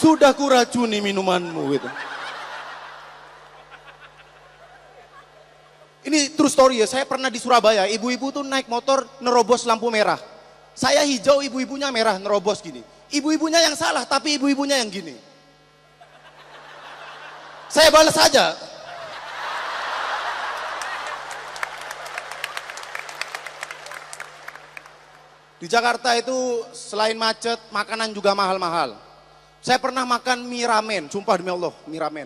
Sudah kuracuni minumanmu gitu. Ini true story ya, saya pernah di Surabaya, ibu-ibu tuh naik motor nerobos lampu merah. Saya hijau, ibu-ibunya merah, nerobos gini. Ibu-ibunya yang salah, tapi ibu-ibunya yang gini. Saya balas saja. Di Jakarta itu selain macet, makanan juga mahal-mahal. Saya pernah makan mie ramen, sumpah demi Allah, mie ramen.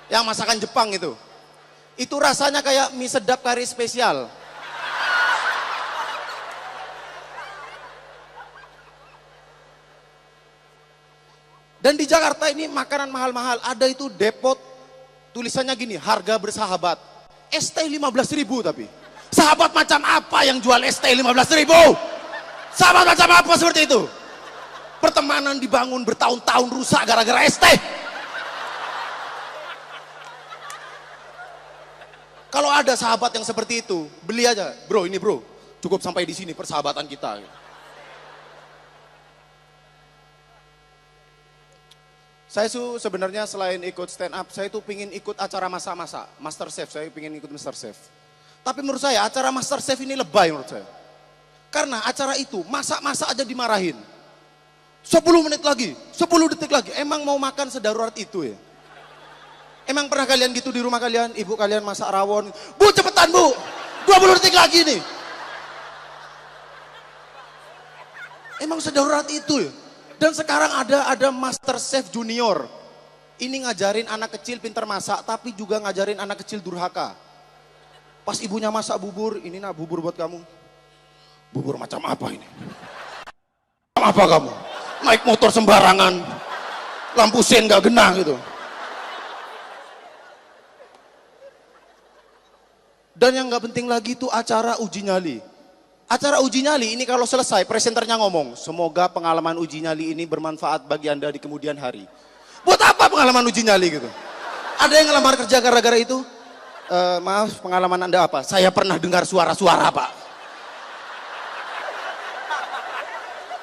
Yang masakan Jepang itu. Itu rasanya kayak mie sedap kari spesial. Dan di Jakarta ini makanan mahal-mahal. Ada itu depot, tulisannya gini, harga bersahabat. ST 15.000 tapi. Sahabat macam apa yang jual ST 15.000? Sahabat macam apa seperti itu? Pertemanan dibangun bertahun-tahun rusak gara-gara ST. Kalau ada sahabat yang seperti itu, beli aja. Bro, ini bro, cukup sampai di sini persahabatan kita. Saya sebenarnya selain ikut stand up, saya tuh pingin ikut acara masak-masak. Master Chef, saya pingin ikut Master Chef. Tapi menurut saya acara Master Chef ini lebay menurut saya. Karena acara itu masak-masak aja dimarahin. 10 menit lagi, 10 detik lagi. Emang mau makan sedarurat itu ya? Emang pernah kalian gitu di rumah kalian, ibu kalian masak rawon, bu cepetan bu, 20 detik lagi nih. Emang sedarurat itu ya? Dan sekarang ada Master Chef Junior. Ini ngajarin anak kecil pintar masak, tapi juga ngajarin anak kecil durhaka. Pas ibunya masak bubur, ini nak bubur buat kamu. Bubur macam apa ini? Apa kamu? Naik motor sembarangan, lampu sen gak genah gitu. Dan yang gak penting lagi itu acara uji nyali. Acara uji nyali ini kalau selesai presenternya ngomong, semoga pengalaman uji nyali ini bermanfaat bagi Anda di kemudian hari. Buat apa pengalaman uji nyali gitu? Ada yang ngelamar kerja gara-gara itu? Maaf, pengalaman Anda apa? Saya pernah dengar suara-suara Pak.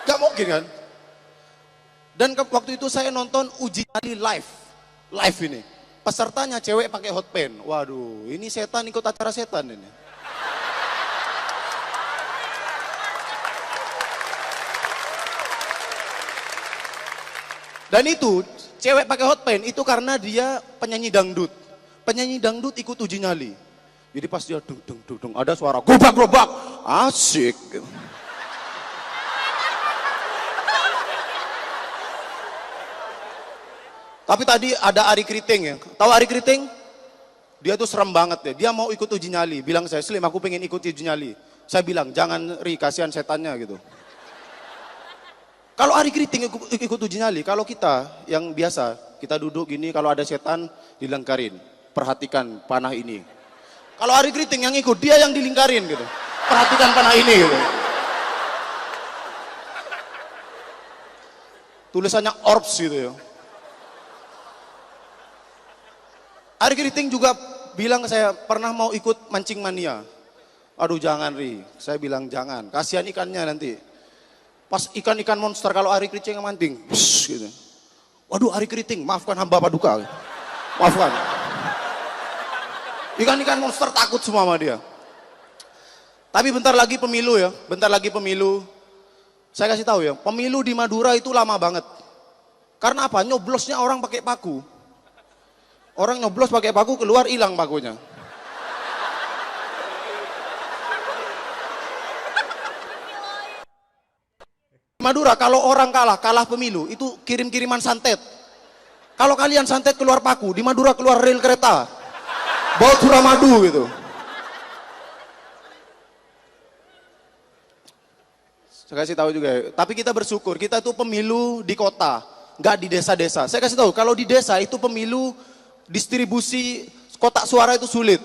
Gak mungkin kan? Dan waktu itu saya nonton uji nyali live ini. Pesertanya cewek pakai hot pen. Waduh, ini setan ikut acara setan ini. Dan itu cewek pakai hot pen itu karena dia penyanyi dangdut. Penyanyi dangdut ikut uji nyali. Jadi pas dia dung dung dung dung ada suara gobak-gobak. Asik. Tapi tadi ada Ari Kriting ya. Tahu Ari Kriting? Dia tuh serem banget ya. Dia mau ikut uji nyali. Bilang saya, Slim aku pengen ikut uji nyali. Saya bilang, jangan Ri, kasihan setannya gitu. Kalau Ari Kriting ikut uji nyali, kalau kita yang biasa, kita duduk gini, kalau ada setan dilingkarin. Perhatikan panah ini. Kalau Ari Kriting yang ikut, dia yang dilingkarin gitu. Perhatikan panah ini gitu. Tulisannya orbs gitu ya. Ari Kriting juga bilang ke saya, pernah mau ikut mancing mania. Aduh jangan Ri, saya bilang jangan, kasihan ikannya nanti. Pas ikan-ikan monster kalau Ari Kriting mancing, gitu. Waduh Ari Kriting, maafkan hamba paduka. Maafkan. Ikan-ikan monster takut semua sama dia. Tapi bentar lagi pemilu ya, bentar lagi pemilu. Saya kasih tahu ya, pemilu di Madura itu lama banget. Karena apa? Nyoblosnya orang pakai paku. Orang nyoblos pakai paku keluar hilang pakunya. Madura kalau orang kalah pemilu itu kirim-kiriman santet. Kalau kalian santet keluar paku, di Madura keluar rel kereta. Bawa Suramadu gitu. Saya kasih tahu juga ya. Tapi kita bersyukur, kita itu pemilu di kota, nggak di desa-desa. Saya kasih tahu, kalau di desa itu pemilu distribusi kotak suara itu sulit.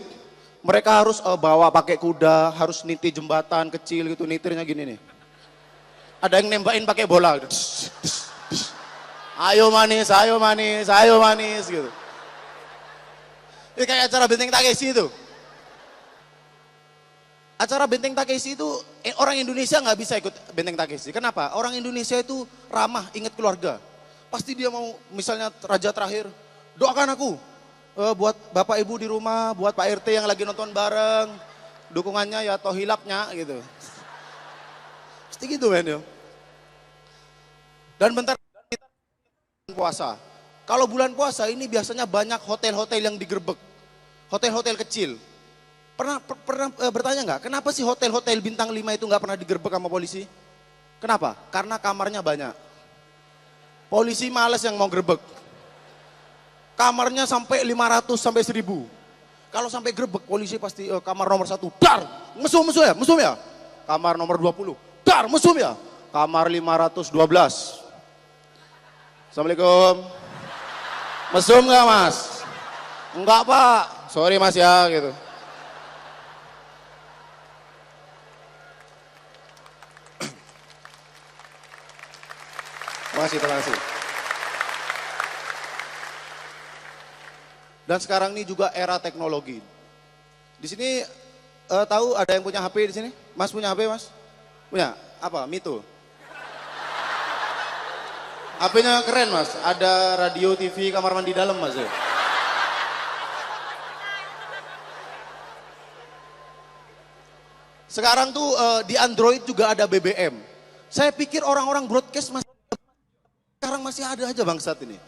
Mereka harus bawa pakai kuda, harus niti jembatan kecil gitu, nitirnya gini nih. Ada yang nembakin pakai bola. Ayo manis, ayo manis, ayo manis gitu. Ini kayak acara Benteng Takeshi itu. Acara Benteng Takeshi itu orang Indonesia nggak bisa ikut Benteng Takeshi. Kenapa? Orang Indonesia itu ramah, ingat keluarga. Pasti dia mau, misalnya raja terakhir, doakan aku. Buat Bapak Ibu di rumah, buat Pak RT yang lagi nonton bareng, dukungannya ya atau hilapnya gitu. Pasti gitu men yo. Dan bentar kita puasa. Kalau bulan puasa ini biasanya banyak hotel-hotel yang digerebek. Hotel-hotel kecil. Pernah bertanya nggak, kenapa sih hotel-hotel bintang 5 itu nggak pernah digerebek sama polisi? Kenapa? Karena kamarnya banyak. Polisi males yang mau gerebek. Kamarnya sampai 500 sampai 1000. Kalau sampai gerebek polisi pasti kamar nomor 1, dar, mesum ya. Kamar nomor 20, dar, mesum ya. Kamar 512. Assalamualaikum. Mesum nggak mas? Enggak pak, sorry mas ya gitu. Terima kasih. Dan sekarang ini juga era teknologi. Di sini tahu ada yang punya HP di sini? Mas punya HP mas? Punya? Apa? Mito? HP-nya keren mas, ada radio, TV, kamar mandi dalam mas ya. Sekarang tuh di Android juga ada BBM. Saya pikir orang-orang broadcast sekarang masih ada aja bangsat ini.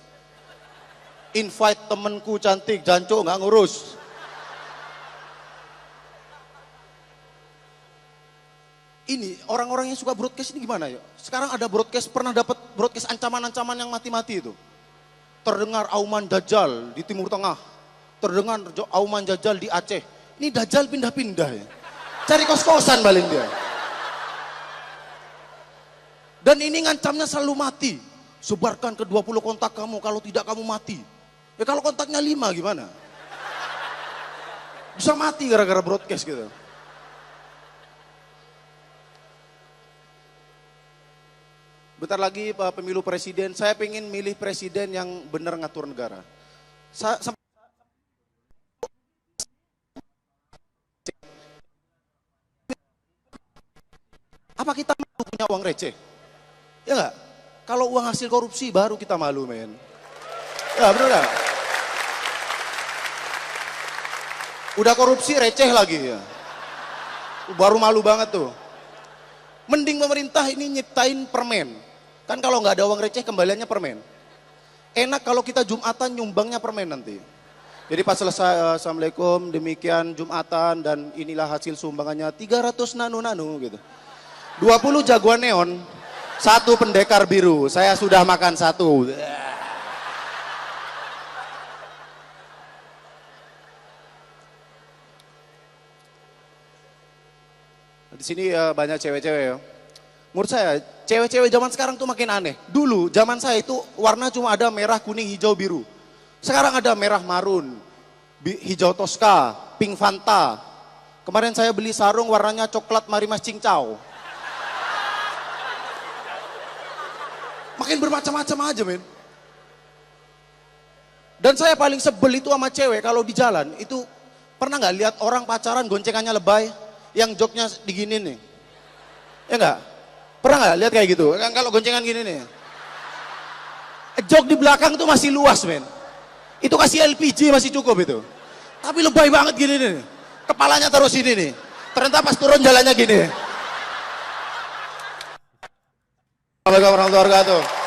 Invite temenku cantik, janco nggak ngurus. Ini orang-orang yang suka broadcast ini gimana ya? Sekarang ada broadcast, pernah dapat broadcast ancaman-ancaman yang mati-mati itu. Terdengar auman dajjal di Timur Tengah. Terdengar auman dajjal di Aceh. Ini dajjal pindah-pindah ya. Cari kos-kosan paling dia. Dan ini ngancamnya selalu mati. Sebarkan ke 20 kontak kamu, kalau tidak kamu mati. Ya kalau kontaknya 5 gimana? Bisa mati gara-gara broadcast gitu. Bentar lagi pemilu presiden, saya pengen milih presiden yang benar ngatur negara. Apa kita malu punya uang receh? Ya enggak? Kalau uang hasil korupsi baru kita malu men. Ya bener gak? Udah korupsi receh lagi ya. Baru malu banget tuh. Mending pemerintah ini nyiptain permen. Kan kalau nggak ada uang receh kembaliannya permen. Enak kalau kita Jumatan nyumbangnya permen nanti. Jadi pas selesai Assalamualaikum demikian Jumatan dan inilah hasil sumbangannya 300 nano gitu. 20 jagoan neon, 1 pendekar biru. Saya sudah makan 1. Di sini banyak cewek-cewek ya. Menurut saya cewek-cewek zaman sekarang tuh makin aneh. Dulu zaman saya itu warna cuma ada merah, kuning, hijau, biru. Sekarang ada merah marun, hijau Tosca, pink Fanta. Kemarin saya beli sarung warnanya coklat Marimas Cincau. Makin bermacam-macam aja men. Dan saya paling sebel itu sama cewek kalau di jalan itu, pernah nggak lihat orang pacaran goncengannya lebay? Yang joknya diginin nih. Ya enggak? Pernah nggak lihat kayak gitu? Kan kalau goncengan gini nih. Jok di belakang tuh masih luas men. Itu kasih LPG masih cukup itu. Tapi lebay banget gini nih. Kepalanya taruh sini nih. Ternyata pas turun jalannya gini. Assalamualaikum warahmatullahi wabarakatuh.